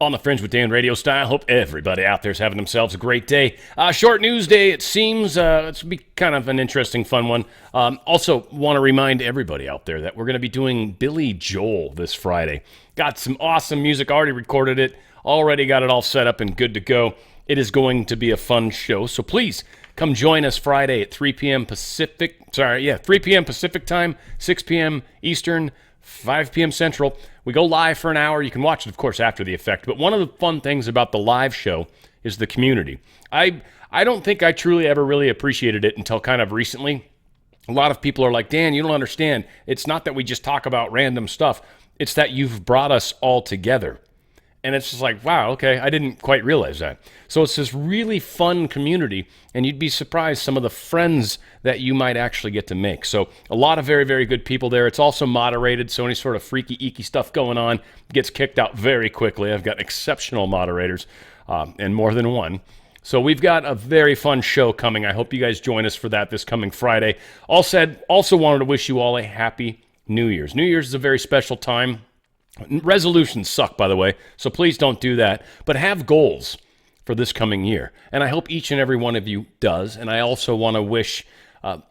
On the Fringe with Dan radio style. Hope everybody out there is having themselves a great day. Short news day, it seems. It's going to be kind of an interesting, fun one. Also, want to remind everybody out there that we're going to be doing Billy Joel this Friday. Got some awesome music, already recorded it, already got it all set up and good to go. It is going to be a fun show, so please come join us Friday at 3 p.m. Pacific. 3 p.m. Pacific time, 6 p.m. Eastern, 5 p.m. Central. We go live for an hour. You can watch it, of course, after the effect. But one of the fun things about the live show is the community. I don't think I truly ever really appreciated it until kind of recently. A lot of people are like, Dan, you don't understand. It's not that we just talk about random stuff. It's that you've brought us all together. And it's just like, wow, okay, I didn't quite realize that. So it's this really fun community, and you'd be surprised some of the friends that you might actually get to make. So a lot of very, very good people there. It's also moderated, so any sort of freaky, eeky stuff going on gets kicked out very quickly. I've got exceptional moderators, and more than one. So we've got a very fun show coming. I hope you guys join us for that this coming Friday. Also wanted to wish you all a happy New Year's. New Year's is a very special time. Resolutions suck, by the way, so please don't do that. But have goals for this coming year. And I hope each and every one of you does. And I also want to wish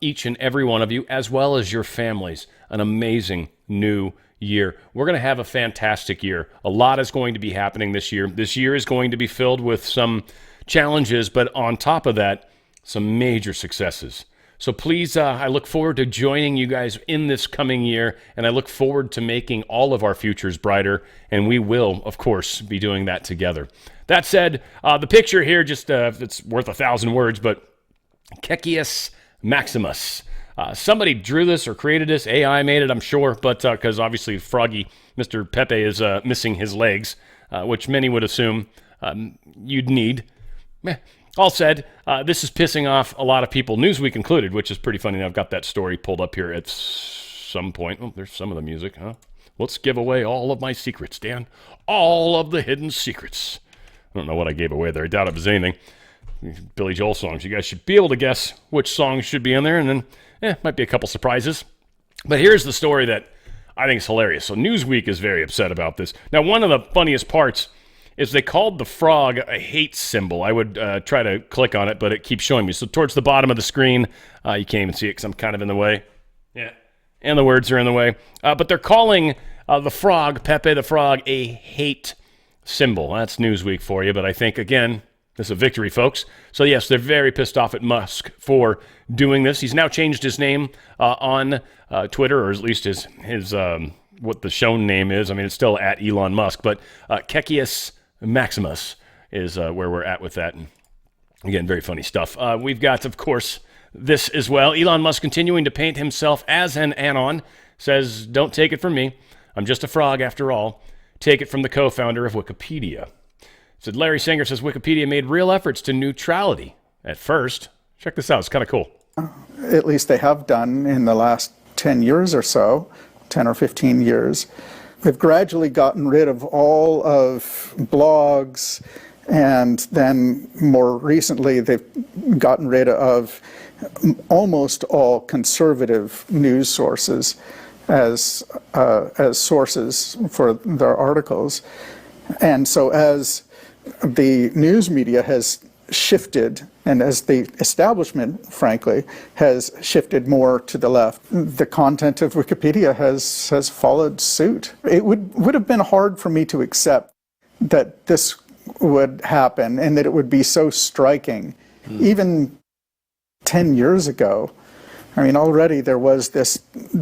each and every one of you, as well as your families, an amazing new year. We're going to have a fantastic year. A lot is going to be happening this year. This year is going to be filled with some challenges, but on top of that, some major successes. So please, I look forward to joining you guys in this coming year, and I look forward to making all of our futures brighter, and we will, of course, be doing that together. That said, the picture here, just it's worth 1,000 words, but Kekius Maximus. Somebody drew this or created this. AI made it, I'm sure, but because obviously Froggy, Mr. Pepe, is missing his legs, which many would assume you'd need. Meh. All said, this is pissing off a lot of people, Newsweek included, which is pretty funny. I've got that story pulled up here at some point. Oh, there's some of the music, huh? Let's give away all of my secrets, Dan. All of the hidden secrets. I don't know what I gave away there. I doubt it was anything. Billy Joel songs. You guys should be able to guess which songs should be in there, and then, might be a couple surprises. But here's the story that I think is hilarious. So Newsweek is very upset about this. Now, one of the funniest parts is they called the frog a hate symbol. I would try to click on it, but it keeps showing me. So towards the bottom of the screen, you can't even see it because I'm kind of in the way. Yeah, and the words are in the way. But they're calling the frog, Pepe the frog, a hate symbol. That's Newsweek for you, but I think, again, this is a victory, folks. So yes, they're very pissed off at Musk for doing this. He's now changed his name on Twitter, or at least his what the shown name is. I mean, it's still at Elon Musk, but Kekius Maximus is where we're at with that. And again, very funny stuff. We've got, of course, this as well. Elon Musk continuing to paint himself as an anon. Says, don't take it from me. I'm just a frog after all. Take it from the co-founder of Wikipedia. Said Larry Sanger says Wikipedia made real efforts to neutrality at first. Check this out. It's kind of cool. At least they have done in the last 10 years or so, 10 or 15 years. They've gradually gotten rid of all of blogs, and then more recently they've gotten rid of almost all conservative news sources as sources for their articles. And so as the news media has shifted, and as the establishment, frankly, has shifted more to the left, the content of Wikipedia has followed suit. It would have been hard for me to accept that this would happen and that it would be so striking. Even 10 years ago, I mean, already there was this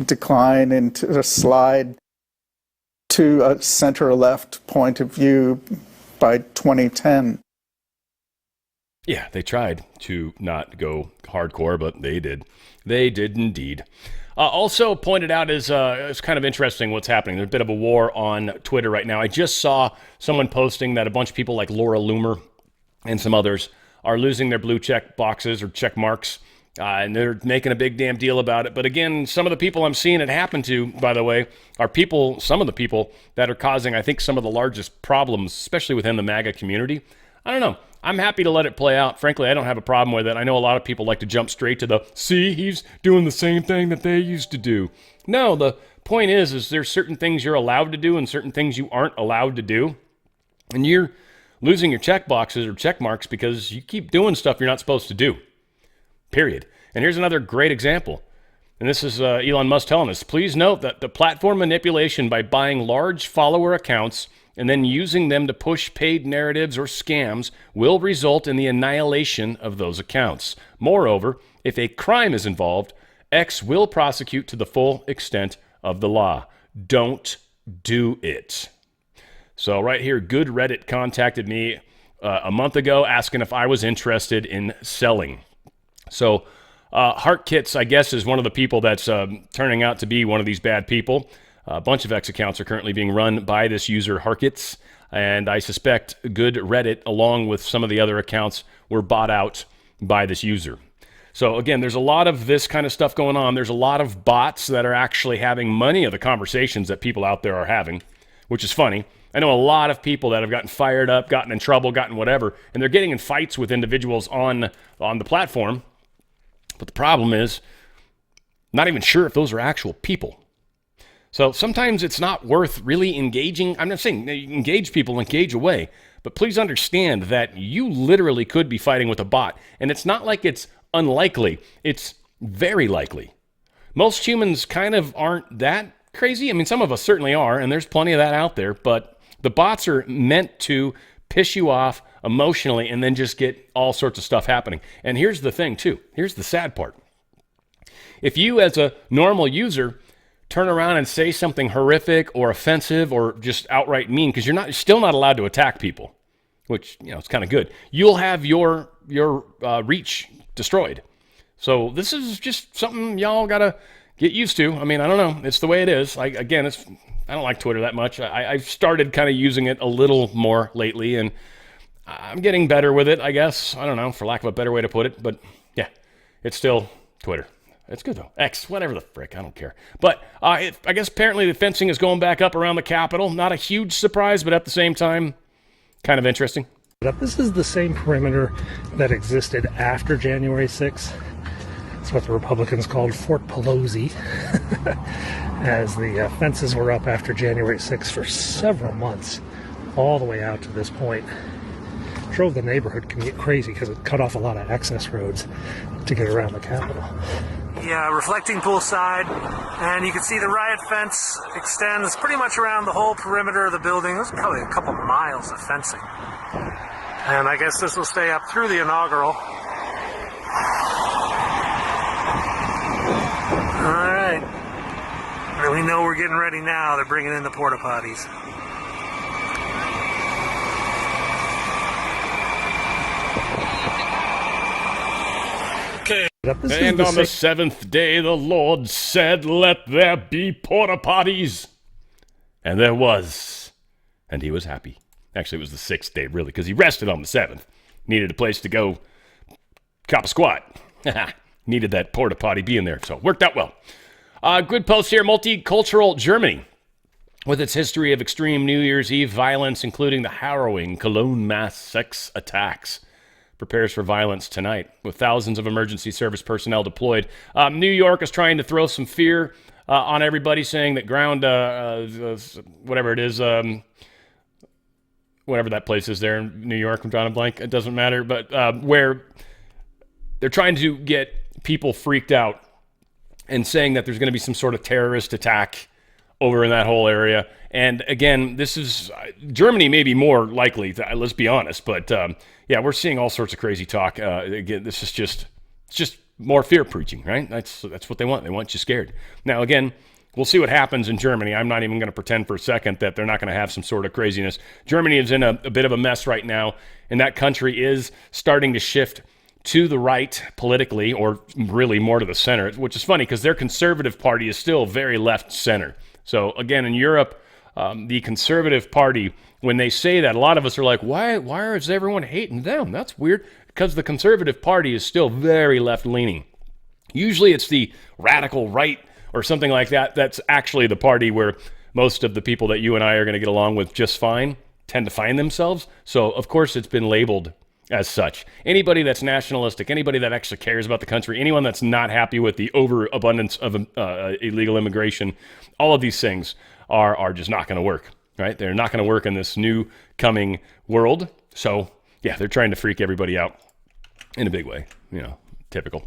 decline into a slide to a center-left point of view by 2010. Yeah, they tried to not go hardcore, but they did. They did indeed. Also pointed out is it's kind of interesting what's happening. There's a bit of a war on Twitter right now. I just saw someone posting that a bunch of people like Laura Loomer and some others are losing their blue check boxes or check marks, and they're making a big damn deal about it. But again, some of the people I'm seeing it happen to, by the way, are some of the people that are causing, I think, some of the largest problems, especially within the MAGA community. I don't know. I'm happy to let it play out. Frankly, I don't have a problem with it. I know a lot of people like to jump straight to see, he's doing the same thing that they used to do. No, the point is there's certain things you're allowed to do and certain things you aren't allowed to do. And you're losing your check boxes or check marks because you keep doing stuff you're not supposed to do, period. And here's another great example. And this is Elon Musk telling us, please note that the platform manipulation by buying large follower accounts and then using them to push paid narratives or scams will result in the annihilation of those accounts. Moreover, if a crime is involved, X will prosecute to the full extent of the law. Don't do it. So right here, Good Reddit contacted me a month ago asking if I was interested in selling. So Heart Kits, I guess, is one of the people that's turning out to be one of these bad people. A bunch of X accounts are currently being run by this user, Harkits, and I suspect Good Reddit, along with some of the other accounts, were bought out by this user. So again, there's a lot of this kind of stuff going on. There's a lot of bots that are actually having many of the conversations that people out there are having, which is funny. I know a lot of people that have gotten fired up, gotten in trouble, gotten whatever, and they're getting in fights with individuals on the platform. But the problem is, not even sure if those are actual people. So sometimes it's not worth really engaging. I'm not saying engage people, engage away, but please understand that you literally could be fighting with a bot. And it's not like it's unlikely. It's very likely. Most humans kind of aren't that crazy. I mean, some of us certainly are, and there's plenty of that out there, but the bots are meant to piss you off emotionally and then just get all sorts of stuff happening. And here's the thing, too. Here's the sad part. If you, as a normal user, turn around and say something horrific or offensive or just outright mean, because you're still not allowed to attack people, which, it's kind of good. You'll have your reach destroyed. So this is just something y'all gotta get used to. I mean, I don't know. It's the way it is. I don't like Twitter that much. I've started kind of using it a little more lately, and I'm getting better with it, I guess. I don't know, for lack of a better way to put it. But yeah, it's still Twitter. It's good, though. X, whatever the frick, I don't care. But I guess apparently the fencing is going back up around the Capitol. Not a huge surprise, but at the same time, kind of interesting. This is the same perimeter that existed after January 6th. It's what the Republicans called Fort Pelosi, as the fences were up after January 6th for several months, all the way out to this point. Drove the neighborhood crazy because it cut off a lot of access roads to get around the Capitol. Yeah, reflecting poolside, and you can see the riot fence extends pretty much around the whole perimeter of the building. There's probably a couple miles of fencing. And I guess this will stay up through the inaugural. All right. And we know we're getting ready now. They're bringing in the porta potties. Okay. And on the seventh day, the Lord said, let there be porta potties. And there was. And he was happy. Actually, it was the sixth day, really, because he rested on the seventh. Needed a place to go cop a squat. Needed that porta potty being there, so it worked out well. Good post here. Multicultural Germany, with its history of extreme New Year's Eve violence, including the harrowing Cologne mass sex attacks, prepares for violence tonight, with thousands of emergency service personnel deployed. New York is trying to throw some fear on everybody, saying that whatever it is, whatever that place is there in New York, I'm drawing a blank, it doesn't matter, but where they're trying to get people freaked out and saying that there's going to be some sort of terrorist attack over in that whole area. And again, this is Germany may be more likely, let's be honest, but yeah, we're seeing all sorts of crazy talk. Again, this is just more fear preaching, right? That's what they want. They want you scared. Now, again, we'll see what happens in Germany. I'm not even going to pretend for a second that they're not going to have some sort of craziness. Germany is in a bit of a mess right now, and that country is starting to shift to the right politically, or really more to the center, which is funny because their conservative party is still very left center. So again, in Europe, the conservative party, when they say that, a lot of us are like, why is everyone hating them? That's weird, because the conservative party is still very left leaning. Usually it's the radical right or something like that. That's actually the party where most of the people that you and I are going to get along with just fine tend to find themselves. So of course it's been labeled as such. Anybody that's nationalistic, anybody that actually cares about the country, anyone that's not happy with the overabundance of illegal immigration, all of these things are just not going to work. right? They're not going to work in this new coming world. So, yeah, they're trying to freak everybody out in a big way. Typical.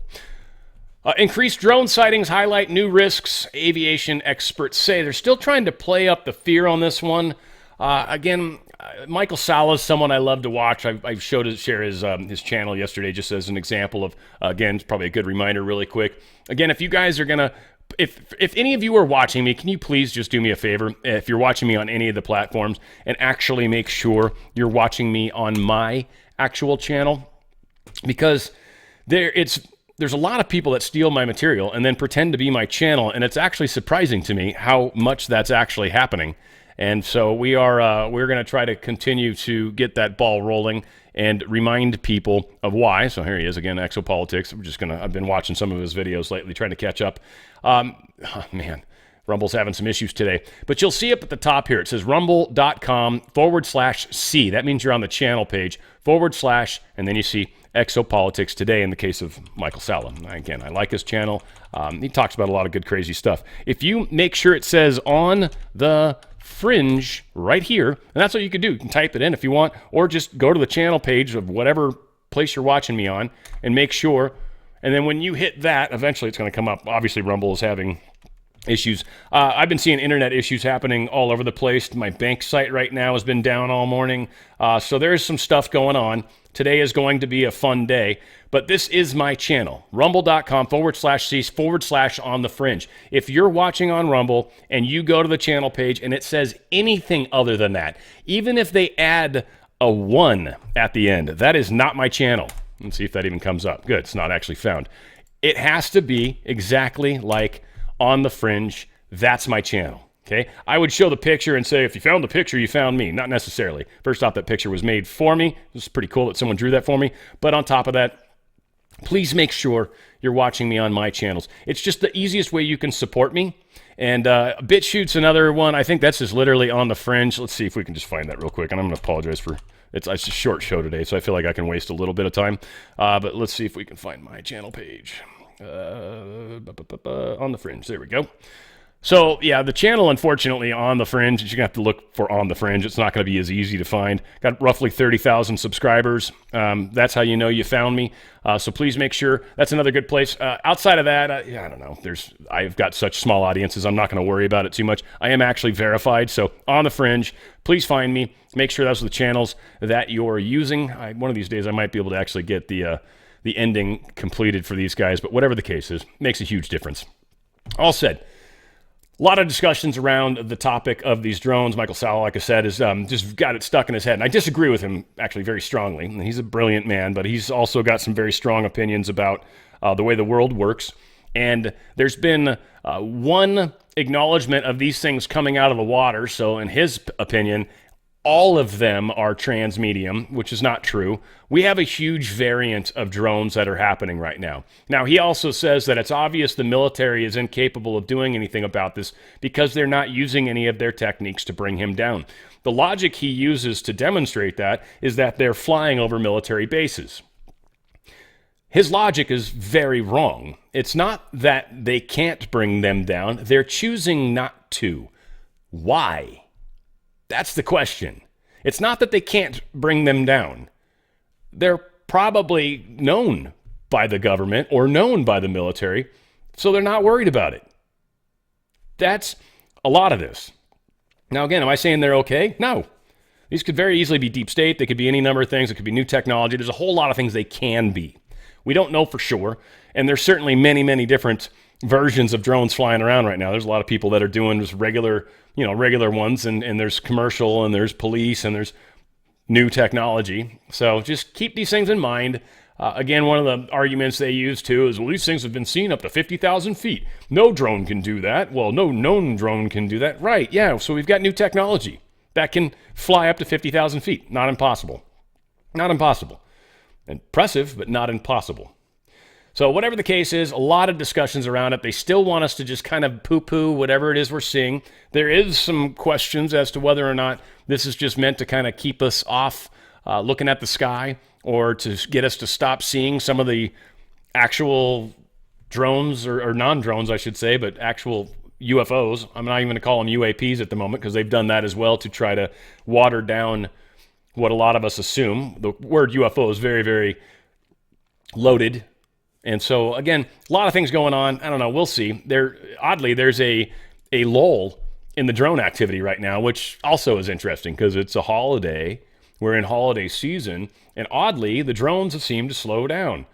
Increased drone sightings highlight new risks, aviation experts say. They're still trying to play up the fear on this one. Again, Michael Salla is someone I love to watch. I share his channel yesterday just as an example of, again, it's probably a good reminder really quick. Again, if you guys are going to, if any of you are watching me, can you please just do me a favor? If you're watching me on any of the platforms, and actually make sure you're watching me on my actual channel, because there's a lot of people that steal my material and then pretend to be my channel, and it's actually surprising to me how much that's actually happening. And so we're going to try to continue to get that ball rolling and remind people of why. So here he is again, Exopolitics. I've been watching some of his videos lately, trying to catch up. Man, Rumble's having some issues today. But you'll see up at the top here, it says rumble.com/C. That means you're on the channel page, / and then you see Exopolitics today in the case of Michael Salla. Again, I like his channel. He talks about a lot of good, crazy stuff. If you make sure it says on the Fringe right here, and that's what you can do. You can type it in if you want, or just go to the channel page of whatever place you're watching me on and make sure. And then when you hit that, eventually it's going to come up. Obviously, Rumble is having issues. I've been seeing internet issues happening all over the place. My bank site right now has been down all morning. So there's some stuff going on. Today is going to be a fun day, but this is my channel, rumble.com/C/ on the Fringe. If you're watching on Rumble and you go to the channel page and it says anything other than that, even if they add a 1 at the end, that is not my channel. Let's see if that even comes up. Good, it's not actually found. It has to be exactly like on the Fringe. That's my channel. Okay, I would show the picture and say, if you found the picture, you found me. Not necessarily. First off, that picture was made for me. It's pretty cool that someone drew that for me. But on top of that, please make sure you're watching me on my channels. It's just the easiest way you can support me. And BitChute's another one. I think that's just literally on the Fringe. Let's see if we can just find that real quick. And I'm going to apologize for it's a short show today, so I feel like I can waste a little bit of time. But let's see if we can find my channel page. On the Fringe. There we go. So, yeah, the channel, unfortunately, on the Fringe, you're going to have to look for on the Fringe. It's not going to be as easy to find. Got roughly 30,000 subscribers. That's how you know you found me. So please make sure. That's another good place. Outside of that, I don't know. I've got such small audiences, I'm not going to worry about it too much. I am actually verified. So on the Fringe, please find me. Make sure those are the channels that you're using. One of these days, I might be able to actually get the ending completed for these guys. But whatever the case is, makes a huge difference. All said. A lot of discussions around the topic of these drones. Michael Salla, like I said, has just got it stuck in his head. And I disagree with him, actually, very strongly. He's a brilliant man, but he's also got some very strong opinions about the way the world works. And there's been one acknowledgement of these things coming out of the water. So in his opinion, all of them are transmedium, which is not true. We have a huge variant of drones that are happening right now. Now, he also says that it's obvious the military is incapable of doing anything about this because they're not using any of their techniques to bring him down. The logic he uses to demonstrate that is that they're flying over military bases. His logic is very wrong. It's not that they can't bring them down. They're choosing not to. Why? That's the question. It's not that they can't bring them down. They're probably known by the government or known by the military, so they're not worried about it. That's a lot of this. Now, again, am I saying they're okay? No. These could very easily be deep state. They could be any number of things. It could be new technology. There's a whole lot of things they can be. We don't know for sure, and there's certainly many, many different versions of drones flying around right now. There's a lot of people that are doing just regular ones, and there's commercial, and there's police, and there's new technology. So just keep these things in mind. Again, one of the arguments they use too is, well, these things have been seen up to 50,000 feet. No drone can do that. Well, no known drone can do that. Right, yeah, so we've got new technology that can fly up to 50,000 feet. Not impossible. Not impossible. Impressive, but not impossible. So whatever the case is, a lot of discussions around it. They still want us to just kind of poo-poo whatever it is we're seeing. There is some questions as to whether or not this is just meant to kind of keep us off looking at the sky, or to get us to stop seeing some of the actual drones, or non-drones, I should say, but actual UFOs. I'm not even going to call them UAPs at the moment because they've done that as well to try to water down what a lot of us assume. The word UFO is very, very loaded. And so, again, a lot of things going on. I don't know. We'll see. Oddly, there's a lull in the drone activity right now, which also is interesting because it's a holiday. We're in holiday season. And oddly, the drones seem to slow down.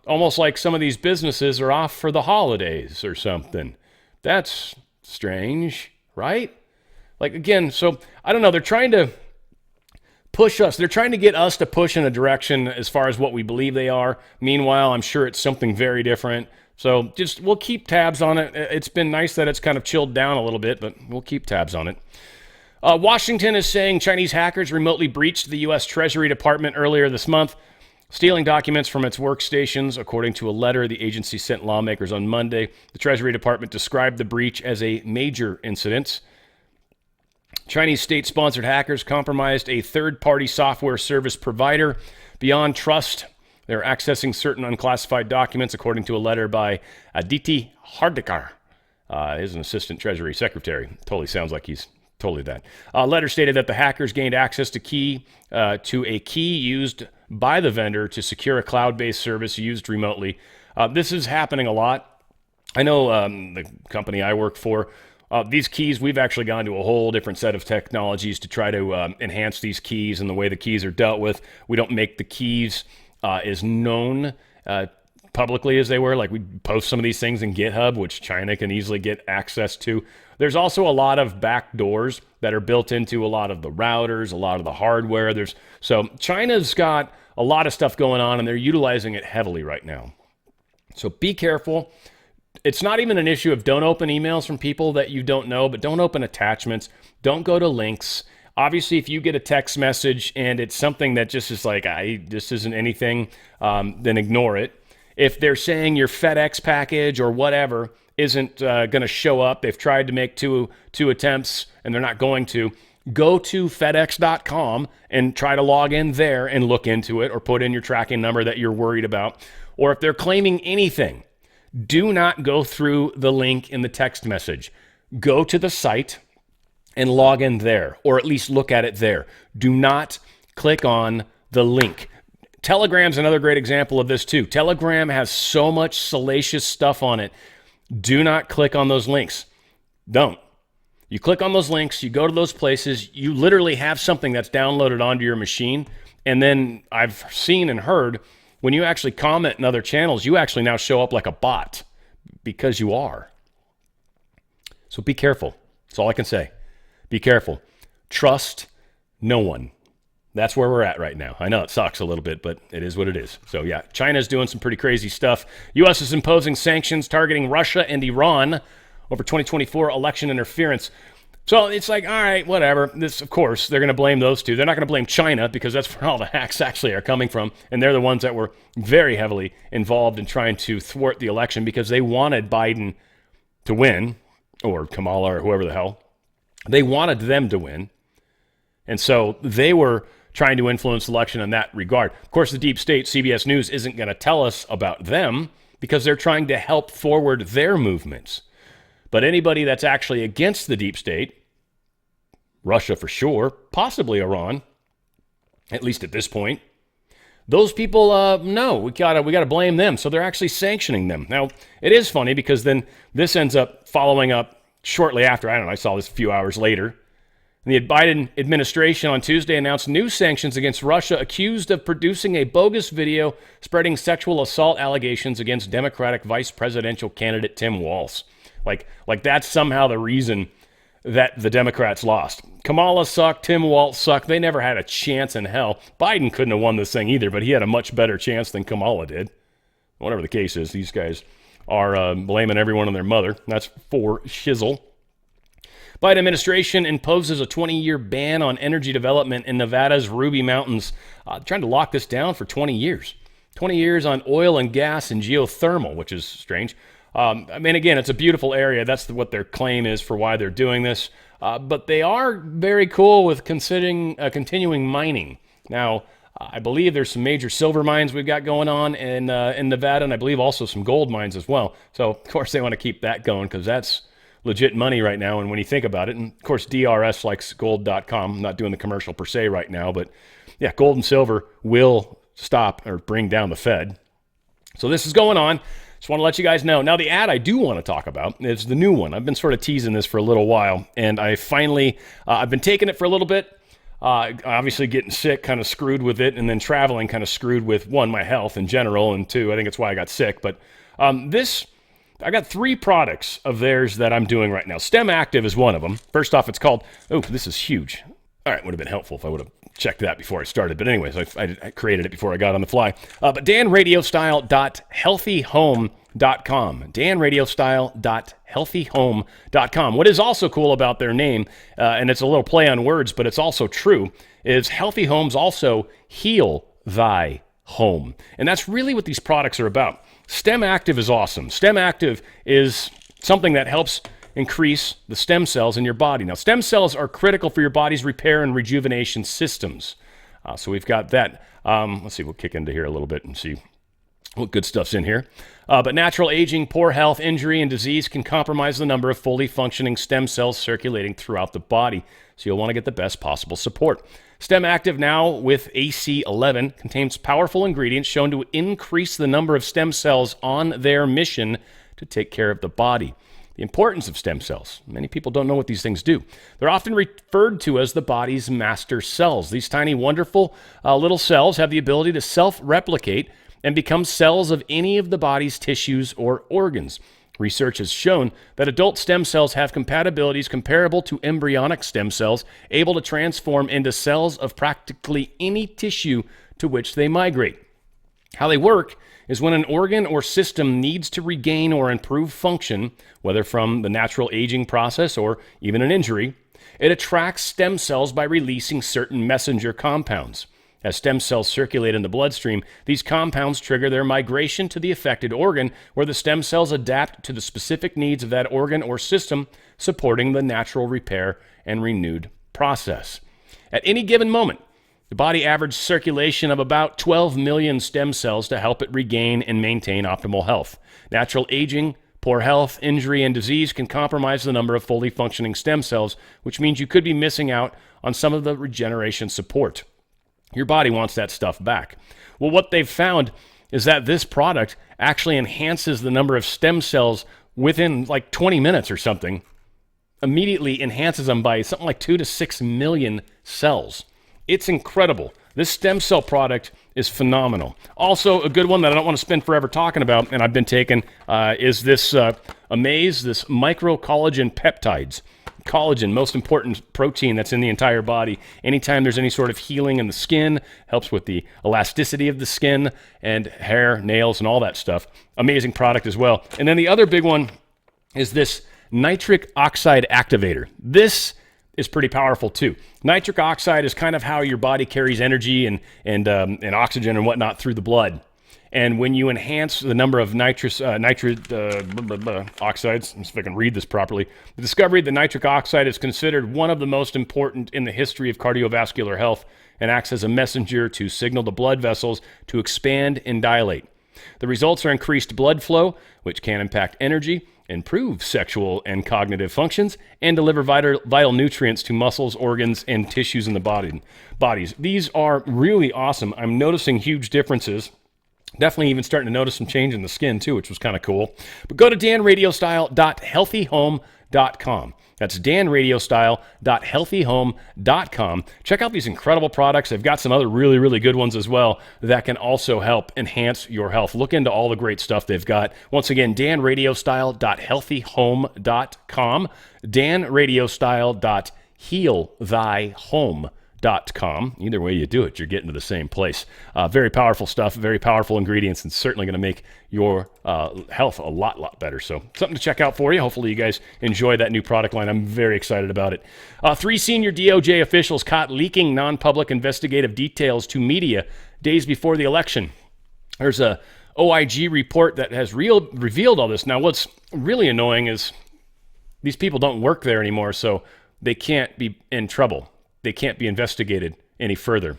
Almost like some of these businesses are off for the holidays or something. That's strange, right? Like, again, so I don't know. They're trying to push us. They're trying to get us to push in a direction as far as what we believe they are. Meanwhile, I'm sure it's something very different. So we'll keep tabs on it. It's been nice that it's kind of chilled down a little bit, but we'll keep tabs on it. Washington is saying Chinese hackers remotely breached the U.S. Treasury Department earlier this month, stealing documents from its workstations, according to a letter the agency sent lawmakers on Monday. The Treasury Department described the breach as a major incident. Chinese state-sponsored hackers compromised a third-party software service provider, Beyond Trust. They're accessing certain unclassified documents, according to a letter by Aditi Hardikar. He's an assistant Treasury secretary. Totally sounds like he's totally that. A letter stated that the hackers gained access to a key used by the vendor to secure a cloud-based service used remotely. This is happening a lot. I know the company I work for, these keys, we've actually gone to a whole different set of technologies to try to enhance these keys and the way the keys are dealt with. We don't make the keys as known publicly as they were. Like, we post some of these things in GitHub, which China can easily get access to. There's also a lot of back doors that are built into a lot of the routers, a lot of the hardware. So China's got a lot of stuff going on, and they're utilizing it heavily right now. So be careful. It's not even an issue of don't open emails from people that you don't know, but don't open attachments. Don't go to links. Obviously, if you get a text message and it's something that just is like, this isn't anything, then ignore it. If they're saying your FedEx package or whatever isn't going to show up, they've tried to make two attempts and they're not going to, go to FedEx.com and try to log in there and look into it or put in your tracking number that you're worried about. Or if they're claiming anything, do not go through the link in the text message. Go to the site and log in there, or at least look at it there. Do not click on the link. Telegram's another great example of this too. Telegram has so much salacious stuff on it. Do not click on those links. Don't. You click on those links, you go to those places, you literally have something that's downloaded onto your machine, and then I've seen and heard when you actually comment in other channels, you actually now show up like a bot because you are. So be careful. That's all I can say. Be careful. Trust no one. That's where we're at right now. I know it sucks a little bit, but it is what it is. So yeah, China's doing some pretty crazy stuff. U.S. is imposing sanctions targeting Russia and Iran over 2024 election interference. So it's like, all right, whatever. This, of course, they're going to blame those two. They're not going to blame China because that's where all the hacks actually are coming from. And they're the ones that were very heavily involved in trying to thwart the election because they wanted Biden to win, or Kamala or whoever the hell. They wanted them to win. And so they were trying to influence the election in that regard. Of course, the deep state, CBS News, isn't going to tell us about them because they're trying to help forward their movements. But anybody that's actually against the deep state, Russia for sure, possibly Iran, at least at this point, those people, no, we gotta blame them. So they're actually sanctioning them. Now, it is funny because then this ends up following up shortly after. I don't know, I saw this a few hours later. The Biden administration on Tuesday announced new sanctions against Russia, accused of producing a bogus video spreading sexual assault allegations against Democratic vice presidential candidate Tim Walz. Like that's somehow the reason that the Democrats lost. Kamala sucked, Tim Walz sucked. They never had a chance in hell. Biden couldn't have won this thing either, but he had a much better chance than Kamala did. Whatever the case is, these guys are blaming everyone on their mother. That's for shizzle. Biden administration imposes a 20-year ban on energy development in Nevada's Ruby Mountains, trying to lock this down for 20 years. 20 years on oil and gas and geothermal, which is strange. I mean, again, it's a beautiful area. That's what their claim is for why they're doing this. But they are very cool with considering continuing mining. Now, I believe there's some major silver mines we've got going on in Nevada, and I believe also some gold mines as well. So, of course, they want to keep that going because that's legit money right now. And when you think about it, and of course, DRS likes gold.com. I'm not doing the commercial per se right now, but yeah, gold and silver will stop or bring down the Fed. So this is going on. Just want to let you guys know. Now, the ad I do want to talk about is the new one. I've been sort of teasing this for a little while, and I finally, I've been taking it for a little bit. Obviously getting sick, kind of screwed with it, and then traveling kind of screwed with, one, my health in general, and two, I think it's why I got sick. But I got 3 products of theirs that I'm doing right now. Stem Active is one of them. First off, it's called, oh, this is huge. All right, would have been helpful if I would have checked that before I started. But anyways, I created it before I got on the fly. But danradiostyle.healthyhome.com. danradiostyle.healthyhome.com. What is also cool about their name, and it's a little play on words, but it's also true, is Healthy Homes also heal thy home. And that's really what these products are about. Stem Active is awesome. Stem Active is something that helps increase the stem cells in your body. Now, stem cells are critical for your body's repair and rejuvenation systems. So we've got that. Let's see, we'll kick into here a little bit and see what good stuff's in here. But natural aging, poor health, injury, and disease can compromise the number of fully functioning stem cells circulating throughout the body. So you'll want to get the best possible support. Stem Active, now with AC11, contains powerful ingredients shown to increase the number of stem cells on their mission to take care of the body. The importance of stem cells. Many people don't know what these things do. They're often referred to as the body's master cells. These tiny, wonderful little cells have the ability to self-replicate and become cells of any of the body's tissues or organs. Research has shown that adult stem cells have compatibilities comparable to embryonic stem cells, able to transform into cells of practically any tissue to which they migrate. How they work is when an organ or system needs to regain or improve function, whether from the natural aging process or even an injury, it attracts stem cells by releasing certain messenger compounds. As stem cells circulate in the bloodstream, these compounds trigger their migration to the affected organ, where the stem cells adapt to the specific needs of that organ or system, supporting the natural repair and renewed process. At any given moment, the body averages circulation of about 12 million stem cells to help it regain and maintain optimal health. Natural aging, poor health, injury, and disease can compromise the number of fully functioning stem cells, which means you could be missing out on some of the regeneration support. Your body wants that stuff back. Well, what they've found is that this product actually enhances the number of stem cells within like 20 minutes or something, immediately enhances them by something like 2 to 6 million cells. It's incredible. This stem cell product is phenomenal. Also, a good one that I don't want to spend forever talking about, and I've been taking, is this Amaze, this micro collagen peptides. Collagen, most important protein that's in the entire body. Anytime there's any sort of healing in the skin, helps with the elasticity of the skin and hair, nails, and all that stuff. Amazing product as well. And then the other big one is this nitric oxide activator. This is pretty powerful too. Nitric oxide is kind of how your body carries energy and oxygen and whatnot through the blood. And when you enhance the number of oxides, let's see if I can read this properly, the discovery that nitric oxide is considered one of the most important in the history of cardiovascular health and acts as a messenger to signal the blood vessels to expand and dilate. The results are increased blood flow, which can impact energy, improve sexual and cognitive functions, and deliver vital nutrients to muscles, organs, and tissues in the bodies. These are really awesome. I'm noticing huge differences. Definitely even starting to notice some change in the skin too, which was kind of cool. But go to danradiostyle.healthyhome.com. That's danradiostyle.healthyhome.com. Check out these incredible products. They've got some other really, really good ones as well that can also help enhance your health. Look into all the great stuff they've got. Once again, danradiostyle.healthyhome.com, danradiostyle.healthyhome.com. Either way you do it, you're getting to the same place. Very powerful stuff, very powerful ingredients, and certainly going to make your health a lot better. So something to check out for you. Hopefully you guys enjoy that new product line. I'm very excited about it. 3 senior DOJ officials caught leaking non-public investigative details to media days before the election. There's a OIG report that has revealed all this. Now, what's really annoying is these people don't work there anymore, so they can't be in trouble. They can't be investigated any further.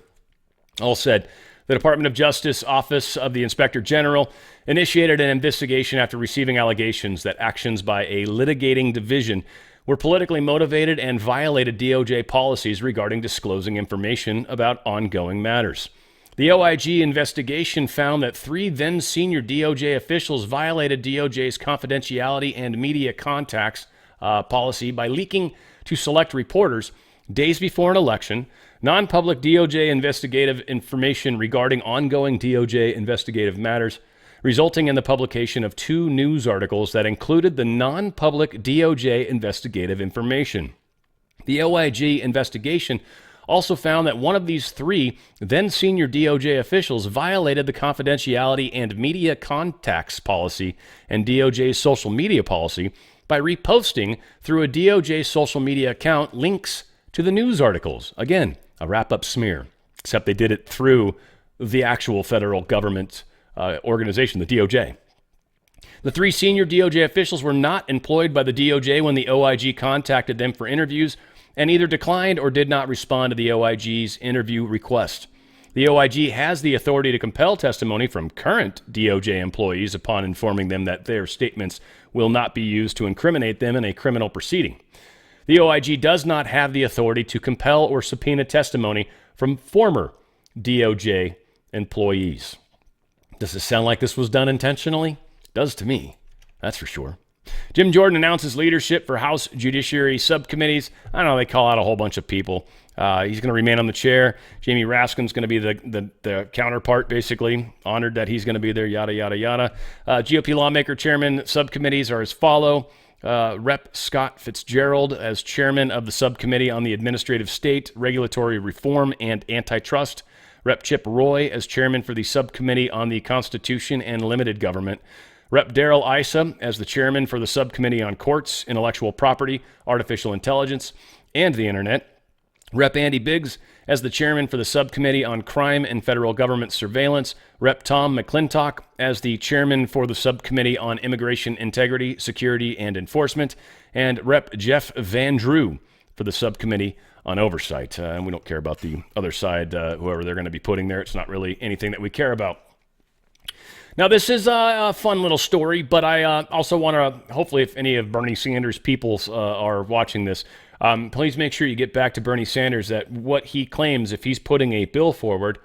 All said, The Department of Justice Office of the Inspector General initiated an investigation after receiving allegations that actions by a litigating division were politically motivated and violated DOJ policies regarding disclosing information about ongoing matters. The OIG investigation found that 3 then senior DOJ officials violated DOJ's confidentiality and media contacts policy by leaking to select reporters days before an election non-public DOJ investigative information regarding ongoing DOJ investigative matters, resulting in the publication of 2 news articles that included the non-public DOJ investigative information. The OIG investigation also found that one of these 3 then senior DOJ officials violated the confidentiality and media contacts policy and DOJ's social media policy by reposting through a DOJ social media account links to the news articles. Again, a wrap-up smear, except they did it through the actual federal government organization, the DOJ. The 3 senior DOJ officials were not employed by the DOJ when the OIG contacted them for interviews and either declined or did not respond to the OIG's interview request. The OIG has the authority to compel testimony from current DOJ employees upon informing them that their statements will not be used to incriminate them in a criminal proceeding. The OIG does not have the authority to compel or subpoena testimony from former DOJ employees. Does it sound like this was done intentionally? It does to me, that's for sure. Jim Jordan announces leadership for House Judiciary subcommittees. I don't know, they call out a whole bunch of people. He's going to remain on the chair. Jamie Raskin's going to be the counterpart, basically. Honored that he's going to be there, yada, yada, yada. GOP lawmaker chairman subcommittees are as follow. Rep. Scott Fitzgerald as chairman of the subcommittee on the Administrative State, Regulatory Reform, and Antitrust. Rep. Chip Roy as chairman for the subcommittee on the Constitution and Limited Government. Rep. Darrell Issa as the chairman for the subcommittee on Courts, Intellectual Property, Artificial Intelligence, and the Internet. Rep. Andy Biggs as the chairman for the subcommittee on Crime and Federal Government Surveillance. Rep. Tom McClintock as the chairman for the subcommittee on Immigration Integrity, Security, and Enforcement. And Rep. Jeff Van Drew for the subcommittee on Oversight. And we don't care about the other side, whoever they're going to be putting there. It's not really anything that we care about. Now, this is a fun little story, but I also want to, hopefully, if any of Bernie Sanders' peoples are watching this, please make sure you get back to Bernie Sanders that what he claims, if he's putting a bill forward,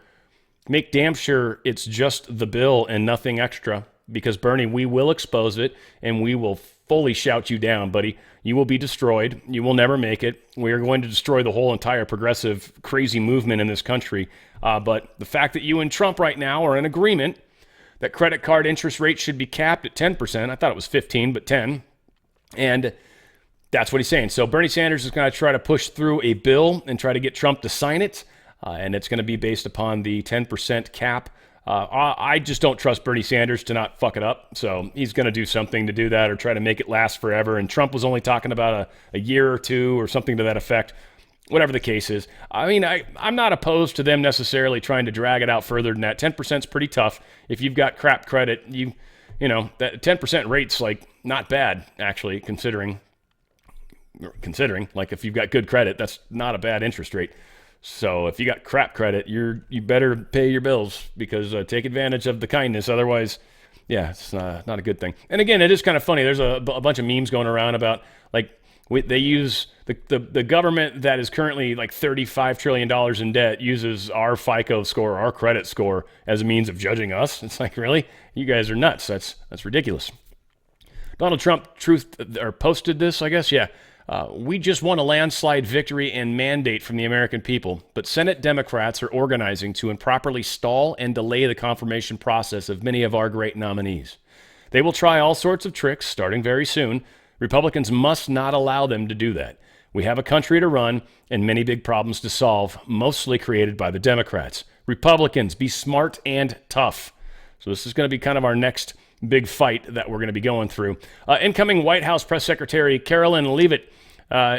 make damn sure it's just the bill and nothing extra. Because, Bernie, we will expose it, and we will fully shout you down, buddy. You will be destroyed. You will never make it. We are going to destroy the whole entire progressive, crazy movement in this country. But the fact that you and Trump right now are in agreement that credit card interest rates should be capped at 10%. I thought it was 15, but 10. And that's what he's saying. So Bernie Sanders is going to try to push through a bill and try to get Trump to sign it. And it's going to be based upon the 10% cap. I just don't trust Bernie Sanders to not fuck it up. So he's going to do something to do that or try to make it last forever. And Trump was only talking about a year or 2 or something to that effect. Whatever the case is. I mean, I'm not opposed to them necessarily trying to drag it out further than that. 10% is pretty tough. If you've got crap credit, you know, that 10% rate's like not bad, actually, considering like if you've got good credit, that's not a bad interest rate. So if you got crap credit, you better pay your bills because take advantage of the kindness. Otherwise, yeah, it's not a good thing. And again, it is kind of funny. There's a bunch of memes going around about like they use the government that is currently like $35 trillion in debt uses our FICO score, our credit score as a means of judging us. It's like, really? You guys are nuts. That's ridiculous. Donald Trump posted this, I guess. Yeah. We just won a landslide victory and mandate from the American people, but Senate Democrats are organizing to improperly stall and delay the confirmation process of many of our great nominees. They will try all sorts of tricks starting very soon. Republicans must not allow them to do that. We have a country to run and many big problems to solve, mostly created by the Democrats. Republicans, be smart and tough. So this is going to be kind of our next big fight that we're going to be going through. Incoming White House Press Secretary Carolyn Leavitt,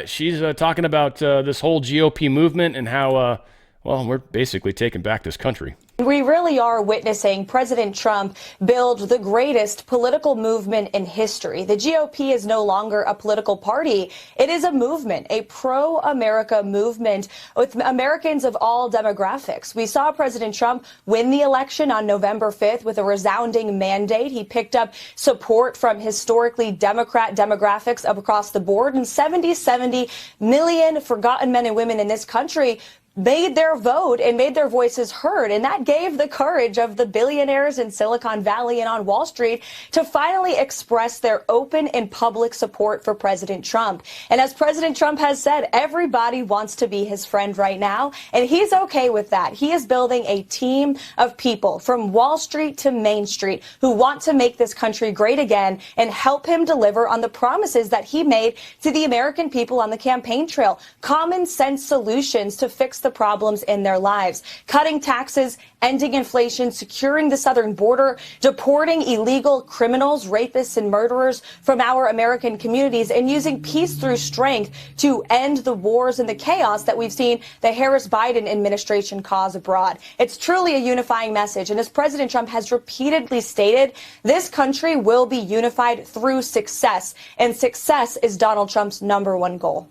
she's talking about this whole GOP movement and how, we're basically taking back this country. We really are witnessing President Trump build the greatest political movement in history. The GOP is no longer a political party. It is a movement, a pro-America movement with Americans of all demographics. We saw President Trump win the election on November 5th with a resounding mandate. He picked up support from historically Democrat demographics across the board, and 70 million forgotten men and women in this country made their vote and made their voices heard. And that gave the courage of the billionaires in Silicon Valley and on Wall Street to finally express their open and public support for President Trump. And as President Trump has said, everybody wants to be his friend right now, and he's okay with that. He is building a team of people from Wall Street to Main Street who want to make this country great again and help him deliver on the promises that he made to the American people on the campaign trail. Common sense solutions to fix the problems in their lives. Cutting taxes, ending inflation, securing the southern border, deporting illegal criminals, rapists, and murderers from our American communities, and using peace through strength to end the wars and the chaos that we've seen the Harris-Biden administration cause abroad. It's truly a unifying message. And as President Trump has repeatedly stated, this country will be unified through success. And success is Donald Trump's #1 goal.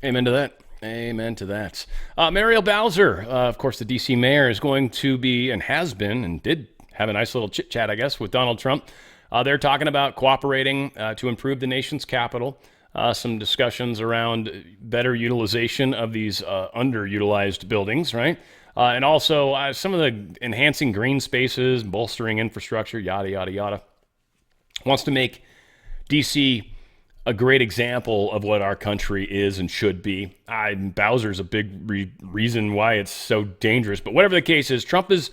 Amen to that. Amen to that. Muriel Bowser, of course, the D.C. mayor, is going to be and has been and did have a nice little chit-chat, I guess, with Donald Trump. They're talking about cooperating to improve the nation's capital. Some discussions around better utilization of these underutilized buildings, right? And also some of the enhancing green spaces, bolstering infrastructure, yada, yada, yada. Wants to make D.C. a great example of what our country is and should be. Bowser's a big reason why it's so dangerous. But whatever the case is, Trump is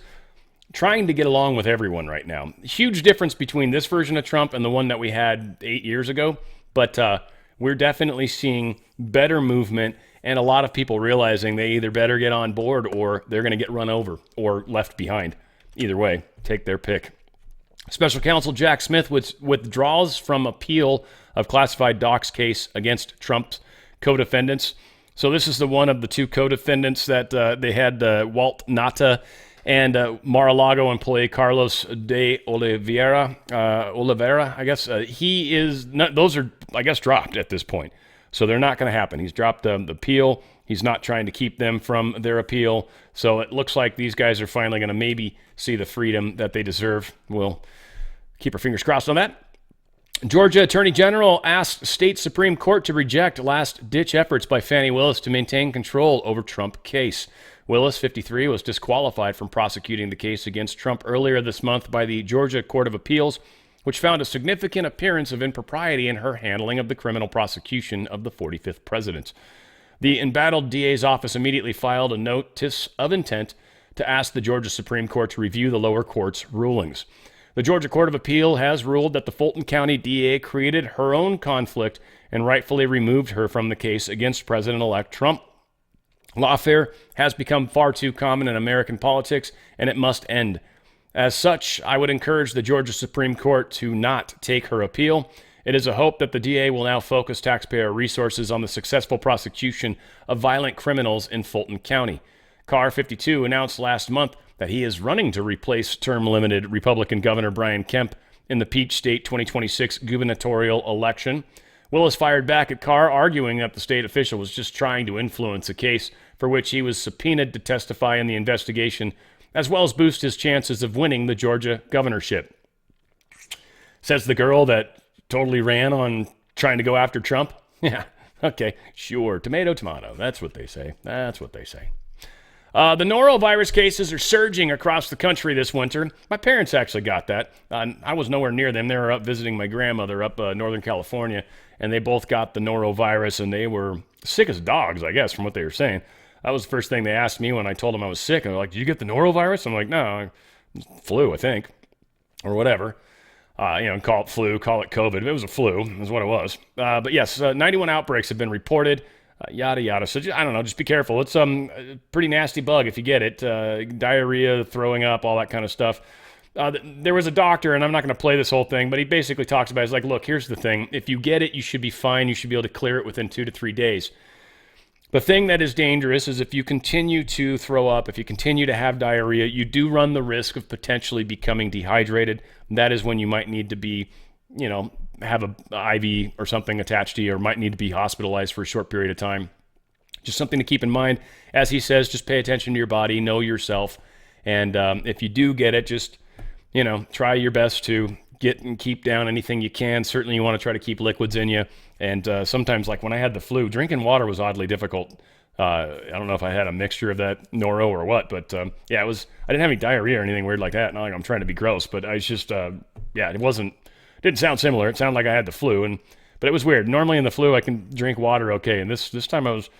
trying to get along with everyone right now. Huge difference between this version of Trump and the one that we had 8 years ago. But we're definitely seeing better movement and a lot of people realizing they either better get on board or they're going to get run over or left behind. Either way, take their pick. Special counsel Jack Smith withdraws from appeal of classified docs case against Trump's co-defendants. So this is the one of the two co-defendants that they had, Walt Nata and Mar-a-Lago employee Carlos de Oliveira, I guess. He is not, those are, I guess, dropped at this point. So they're not going to happen. He's dropped the appeal. He's not trying to keep them from their appeal. So it looks like these guys are finally going to maybe see the freedom that they deserve. We'll keep our fingers crossed on that. Georgia Attorney General asked state Supreme Court to reject last-ditch efforts by Fani Willis to maintain control over Trump case. Willis, 53, was disqualified from prosecuting the case against Trump earlier this month by the Georgia Court of Appeals, which found a significant appearance of impropriety in her handling of the criminal prosecution of the 45th president. The embattled DA's office immediately filed a notice of intent to ask the Georgia Supreme Court to review the lower court's rulings. The Georgia Court of Appeal has ruled that the Fulton County DA created her own conflict and rightfully removed her from the case against President-elect Trump. Lawfare has become far too common in American politics, and it must end. As such, I would encourage the Georgia Supreme Court to not take her appeal. It is a hope that the DA will now focus taxpayer resources on the successful prosecution of violent criminals in Fulton County. Carr, 52, announced last month that he is running to replace term-limited Republican Governor Brian Kemp in the Peach State 2026 gubernatorial election. Willis fired back at Carr, arguing that the state official was just trying to influence a case for which he was subpoenaed to testify in the investigation, as well as boost his chances of winning the Georgia governorship. Says the girl that totally ran on trying to go after Trump. Yeah, okay, sure. Tomato, tomato. That's what they say. That's what they say. The norovirus cases are surging across the country this winter. My parents actually got that. I was nowhere near them. They were up visiting my grandmother up Northern California, and they both got the norovirus, and they were sick as dogs, I guess, from what they were saying. That was the first thing they asked me when I told them I was sick. And they're like, did you get the norovirus? I'm like, no, flu, I think, or whatever. Call it flu, call it COVID. It was a flu, is what it was. But yes, 91 outbreaks have been reported. Yada, yada. So I don't know, just be careful. It's a pretty nasty bug if you get it. Diarrhea, throwing up, all that kind of stuff. There was a doctor, and I'm not going to play this whole thing, but he basically talks about it. He's like, look, here's the thing. If you get it, you should be fine. You should be able to clear it within 2 to 3 days. The thing that is dangerous is if you continue to throw up, if you continue to have diarrhea, you do run the risk of potentially becoming dehydrated. That is when you might need to be, have a IV or something attached to you, or might need to be hospitalized for a short period of time. Just something to keep in mind. As he says, just pay attention to your body, know yourself. And if you do get it, just, try your best to get and keep down anything you can. Certainly you want to try to keep liquids in you. And sometimes, like when I had the flu, drinking water was oddly difficult. I don't know if I had a mixture of that Noro or what, but yeah, I didn't have any diarrhea or anything weird like that. Not like I'm trying to be gross, but I was just, didn't sound similar. It sounded like I had the flu, but it was weird. Normally in the flu, I can drink water okay. And this time it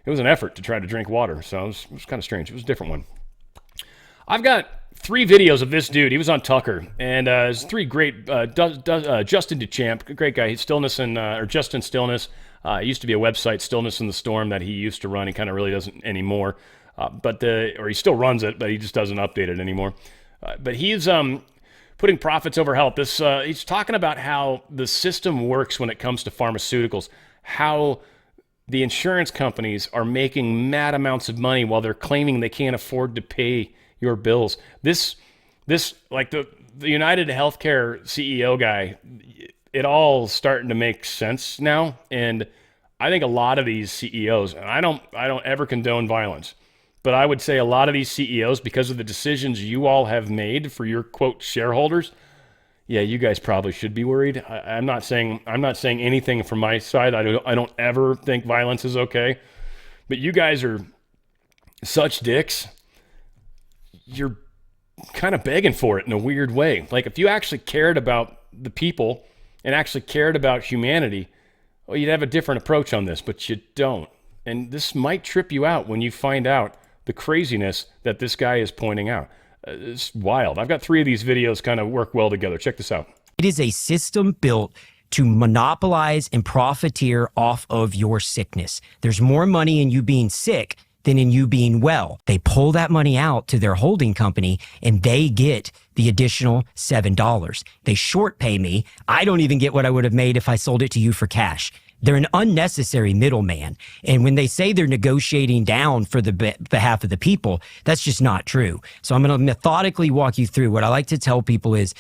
was an effort to try to drink water. So it was kind of strange. It was a different one. I've got 3 videos of this dude. He was on Tucker, and there's 3 great. Justin DeChamp, great guy. He's Stillness or Justin Stillness. It used to be a website, Stillness in the Storm, that he used to run. He kind of really doesn't anymore, or he still runs it, but he just doesn't update it anymore. But he's putting profits over health. He's talking about how the system works when it comes to pharmaceuticals. How the insurance companies are making mad amounts of money while they're claiming they can't afford to pay your bills. This like the United Healthcare CEO guy, it all starting to make sense now. And I think a lot of these CEOs, and I don't ever condone violence, but I would say a lot of these CEOs, because of the decisions you all have made for your quote shareholders, yeah, you guys probably should be worried. I'm not saying anything from my side. I don't ever think violence is okay, but you guys are such dicks. You're kind of begging for it in a weird way. Like if you actually cared about the people and actually cared about humanity, well, you'd have a different approach on this, but you don't. And this might trip you out when you find out the craziness that this guy is pointing out. It's wild. I've got 3 of these videos kind of work well together. Check this out. It is a system built to monopolize and profiteer off of your sickness. There's more money in you being sick than in you being well. They pull that money out to their holding company and they get the additional $7. They short pay me. I don't even get what I would have made if I sold it to you for cash. They're an unnecessary middleman. And when they say they're negotiating down for the behalf of the people, that's just not true. So I'm going to methodically walk you through. What I like to tell people is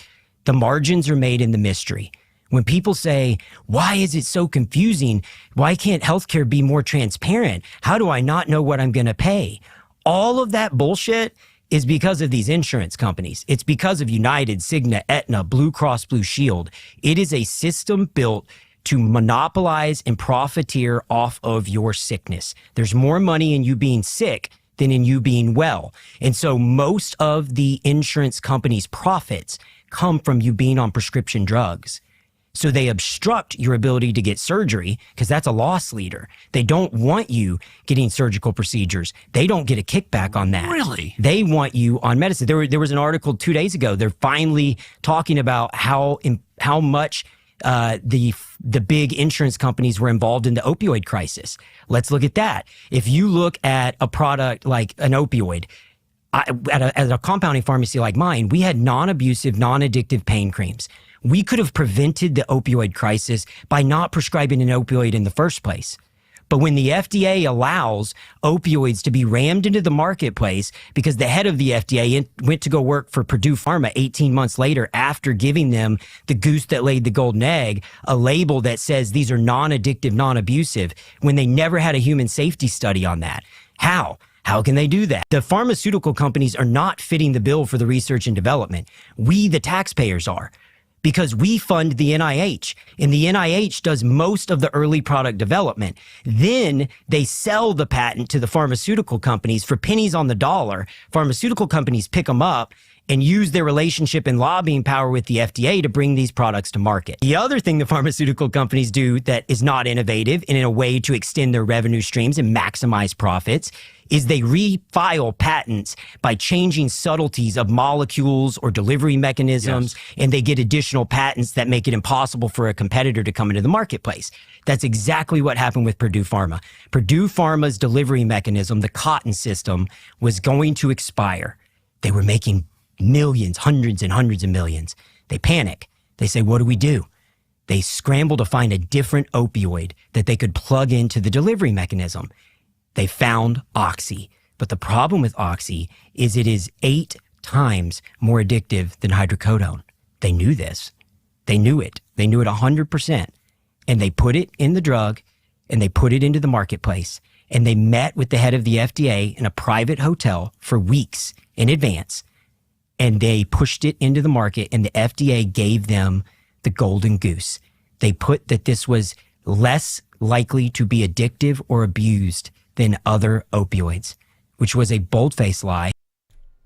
the margins are made in the mystery. When people say, why is it so confusing? Why can't healthcare be more transparent? How do I not know what I'm going to pay? All of that bullshit is because of these insurance companies. It's because of United, Cigna, Aetna, Blue Cross Blue Shield. It is a system built to monopolize and profiteer off of your sickness. There's more money in you being sick than in you being well. And so most of the insurance companies' profits come from you being on prescription drugs. So they obstruct your ability to get surgery because that's a loss leader. They don't want you getting surgical procedures. They don't get a kickback on that. Really? They want you on medicine. There was an article 2 days ago. They're finally talking about how much the big insurance companies were involved in the opioid crisis. Let's look at that. If you look at a product like an opioid, at a compounding pharmacy like mine, we had non-abusive, non-addictive pain creams. We could have prevented the opioid crisis by not prescribing an opioid in the first place. But when the FDA allows opioids to be rammed into the marketplace because the head of the FDA went to go work for Purdue Pharma 18 months later after giving them the goose that laid the golden egg, a label that says these are non-addictive, non-abusive, when they never had a human safety study on that. How? How can they do that? The pharmaceutical companies are not fitting the bill for the research and development. We, the taxpayers, are. Because we fund the NIH, and the NIH does most of the early product development. Then they sell the patent to the pharmaceutical companies for pennies on the dollar. Pharmaceutical companies pick them up and use their relationship and lobbying power with the FDA to bring these products to market. The other thing the pharmaceutical companies do that is not innovative and in a way to extend their revenue streams and maximize profits is they refile patents by changing subtleties of molecules or delivery mechanisms, and they get additional patents that make it impossible for a competitor to come into the marketplace. That's exactly what happened with Purdue Pharma. Purdue Pharma's delivery mechanism, the cotton system, was going to expire. They were making millions, hundreds and hundreds of millions. They panic. They say, what do we do? They scramble to find a different opioid that they could plug into the delivery mechanism. They found Oxy. But the problem with Oxy is it is 8 times more addictive than hydrocodone. They knew this. They knew it. They knew it 100%. And they put it in the drug and they put it into the marketplace. And they met with the head of the FDA in a private hotel for weeks in advance. And they pushed it into the market, and the FDA gave them the golden goose. They put that this was less likely to be addictive or abused than other opioids, which was a bold-faced lie.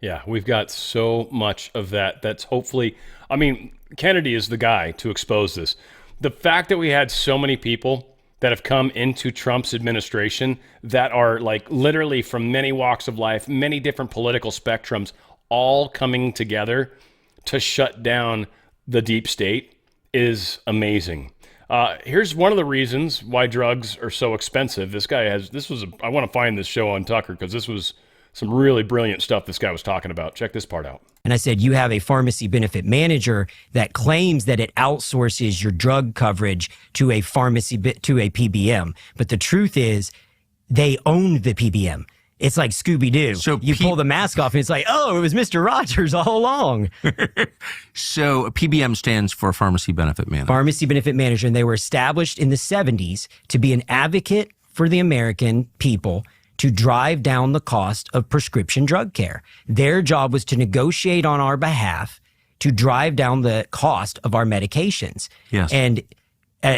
Yeah, we've got so much of that. That's hopefully, I mean, Kennedy is the guy to expose this. The fact that we had so many people that have come into Trump's administration that are like literally from many walks of life, many different political spectrums, all coming together to shut down the deep state is amazing. Here's one of the reasons why drugs are so expensive. I want to find this show on Tucker because this was some really brilliant stuff this guy was talking about. Check this part out. And I said, you have a pharmacy benefit manager that claims that it outsources your drug coverage to a to a PBM. But the truth is they own the PBM. It's like Scooby-Doo. So you pull the mask off and it's like, oh, it was Mr. Rogers all along. So a PBM stands for Pharmacy Benefit Manager. Pharmacy Benefit Manager. And they were established in the 70s to be an advocate for the American people to drive down the cost of prescription drug care. Their job was to negotiate on our behalf to drive down the cost of our medications. Yes. And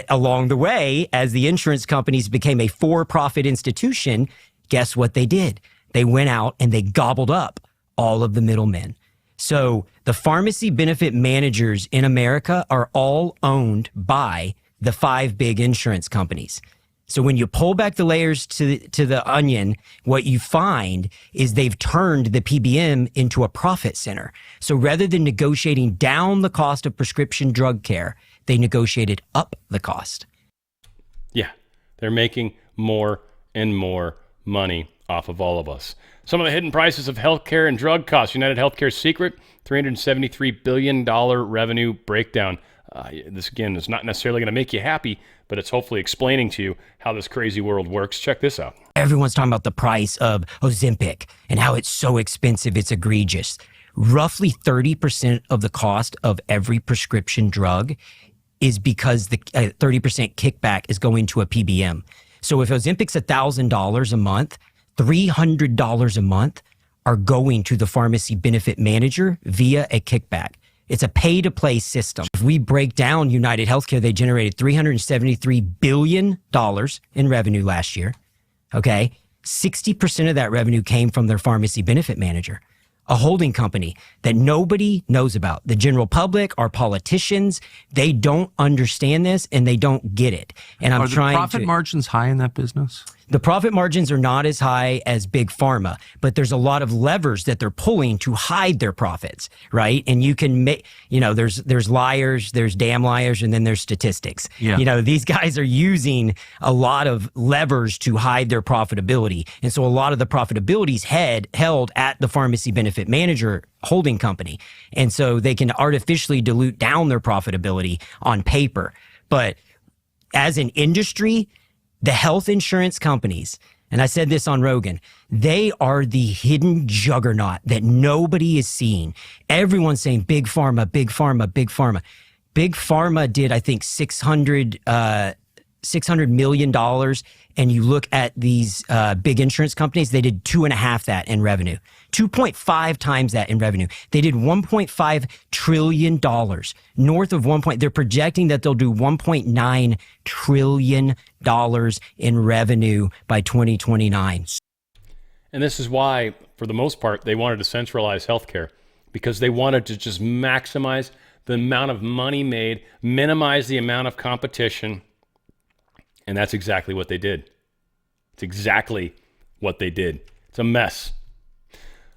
along the way, as the insurance companies became a for-profit institution, guess what they did? They went out and they gobbled up all of the middlemen. So the pharmacy benefit managers in America are all owned by the 5 big insurance companies. So when you pull back the layers to the onion, what you find is they've turned the PBM into a profit center. So rather than negotiating down the cost of prescription drug care, they negotiated up the cost. Yeah, they're making more and more money off of all of us. Some of the hidden prices of healthcare and drug costs. United Healthcare's secret, $373 billion revenue breakdown. This, again, is not necessarily going to make you happy, but it's hopefully explaining to you how this crazy world works. Check this out. Everyone's talking about the price of Ozempic and how it's so expensive, it's egregious. Roughly 30% of the cost of every prescription drug is because the 30% kickback is going to a PBM. So if Ozempic's $1,000 a month, $300 a month are going to the pharmacy benefit manager via a kickback. It's a pay-to-play system. If we break down United Healthcare, they generated $373 billion in revenue last year. Okay? 60% of that revenue came from their pharmacy benefit manager, a holding company that nobody knows about. The general public, our politicians, they don't understand this and they don't get it. And I'm trying to... Are the profit margins high in that business? The profit margins are not as high as big pharma, but there's a lot of levers that they're pulling to hide their profits, right? And you can make, there's liars, there's damn liars, and then there's statistics. Yeah. These guys are using a lot of levers to hide their profitability. And so a lot of the profitability is held at the pharmacy benefit manager holding company. And so they can artificially dilute down their profitability on paper. But as an industry, the health insurance companies, and I said this on Rogan, they are the hidden juggernaut that nobody is seeing. Everyone's saying big pharma, big pharma, big pharma. Big pharma did, I think, $600 million. And you look at these big insurance companies, they did 2.5 that in revenue, 2.5 times that in revenue. They did $1.5 trillion, north of they're projecting that they'll do $1.9 trillion in revenue by 2029. And this is why, for the most part, they wanted to centralize healthcare, because they wanted to just maximize the amount of money made, minimize the amount of competition. And that's exactly what they did. It's exactly what they did. It's a mess.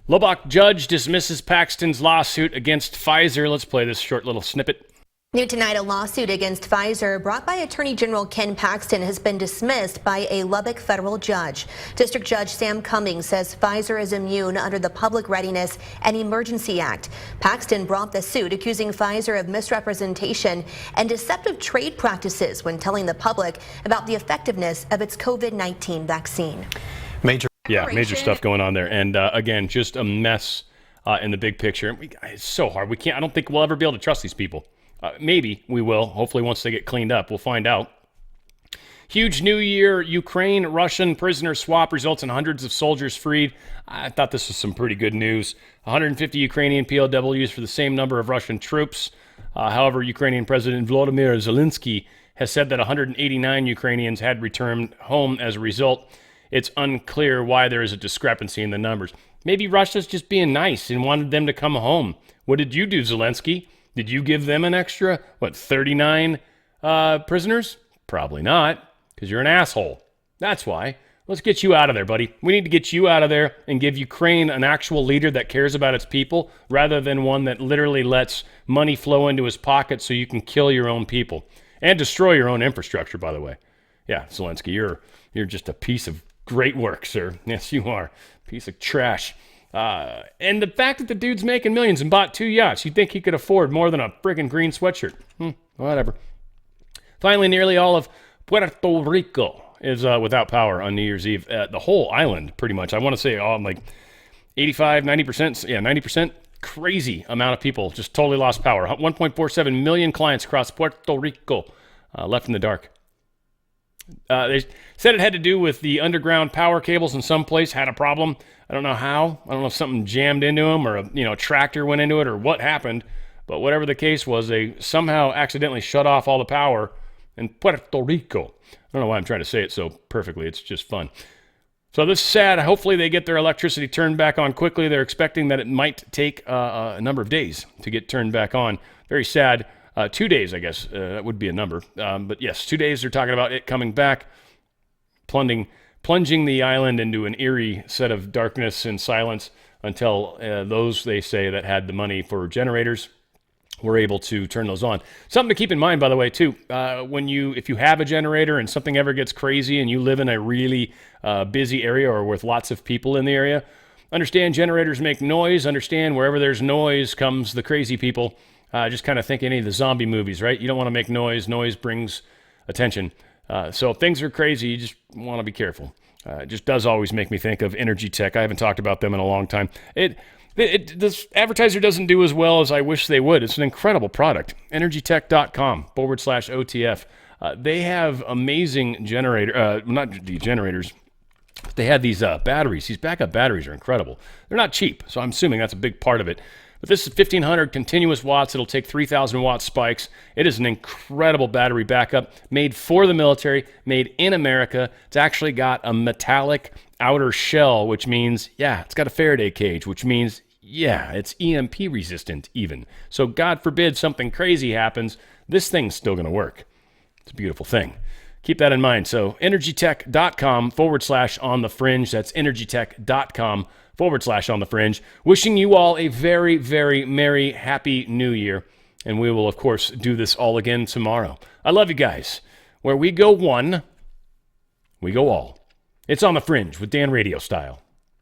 Lubbock judge dismisses Paxton's lawsuit against Pfizer. Let's play this short little snippet. New tonight, a lawsuit against Pfizer brought by Attorney General Ken Paxton has been dismissed by a Lubbock federal judge. District Judge Sam Cummings says Pfizer is immune under the Public Readiness and Emergency Act. Paxton brought the suit accusing Pfizer of misrepresentation and deceptive trade practices when telling the public about the effectiveness of its COVID-19 vaccine. Major stuff going on there. And again, just a mess in the big picture. It's so hard. I don't think we'll ever be able to trust these people. Maybe we will. Hopefully once they get cleaned up, we'll find out. Huge New Year Ukraine-Russian prisoner swap results in hundreds of soldiers freed. I thought this was some pretty good news. 150 Ukrainian POWs for the same number of Russian troops. However, Ukrainian President Volodymyr Zelensky has said that 189 Ukrainians had returned home as a result. It's unclear why there is a discrepancy in the numbers. Maybe Russia's just being nice and wanted them to come home. What did you do, Zelensky? Did you give them an extra, 39 prisoners? Probably not, because you're an asshole. That's why. Let's get you out of there, buddy. We need to get you out of there and give Ukraine an actual leader that cares about its people rather than one that literally lets money flow into his pocket so you can kill your own people and destroy your own infrastructure, by the way. Yeah, Zelensky, you're just a piece of great work, sir. Yes, you are. Piece of trash. And the fact that the dude's making millions and bought 2 yachts, you'd think he could afford more than a friggin' green sweatshirt. Whatever. Finally, nearly all of Puerto Rico is without power on New Year's Eve. The whole island, pretty much. I want to say 85, 90%. Yeah, 90%. Crazy amount of people just totally lost power. 1.47 million clients across Puerto Rico left in the dark. They said it had to do with the underground power cables in some place had a problem. I don't know how. I don't know if something jammed into them or a tractor went into it or what happened. But whatever the case was, they somehow accidentally shut off all the power in Puerto Rico. I don't know why I'm trying to say it so perfectly. It's just fun. So this is sad. Hopefully they get their electricity turned back on quickly. They're expecting that it might take a number of days to get turned back on. Very sad. 2 days, I guess. That would be a number. But yes, 2 days they're talking about it coming back, plunging the island into an eerie set of darkness and silence until those, they say, that had the money for generators were able to turn those on. Something to keep in mind, by the way, too, if you have a generator and something ever gets crazy and you live in a really busy area or with lots of people in the area, understand generators make noise. Understand wherever there's noise comes the crazy people. Just kind of think any of the zombie movies, right? You don't want to make noise. Noise brings attention. So if things are crazy, you just want to be careful. It just does always make me think of Energy Tech. I haven't talked about them in a long time. This advertiser doesn't do as well as I wish they would. It's an incredible product. EnergyTech.com/OTF. They have amazing not the generators. They have these batteries. These backup batteries are incredible. They're not cheap, so I'm assuming that's a big part of it. But this is 1,500 continuous watts. It'll take 3,000 watt spikes. It is an incredible battery backup made for the military, made in America. It's actually got a metallic outer shell, which means, it's got a Faraday cage, which means, it's EMP resistant even. So God forbid something crazy happens, this thing's still going to work. It's a beautiful thing. Keep that in mind. So energytech.com/on the fringe. That's energytech.com/on the fringe. Wishing you all a very, very merry, happy new year. And we will, of course, do this all again tomorrow. I love you guys. Where we go one, we go all. It's On the Fringe with Dan Radio Style.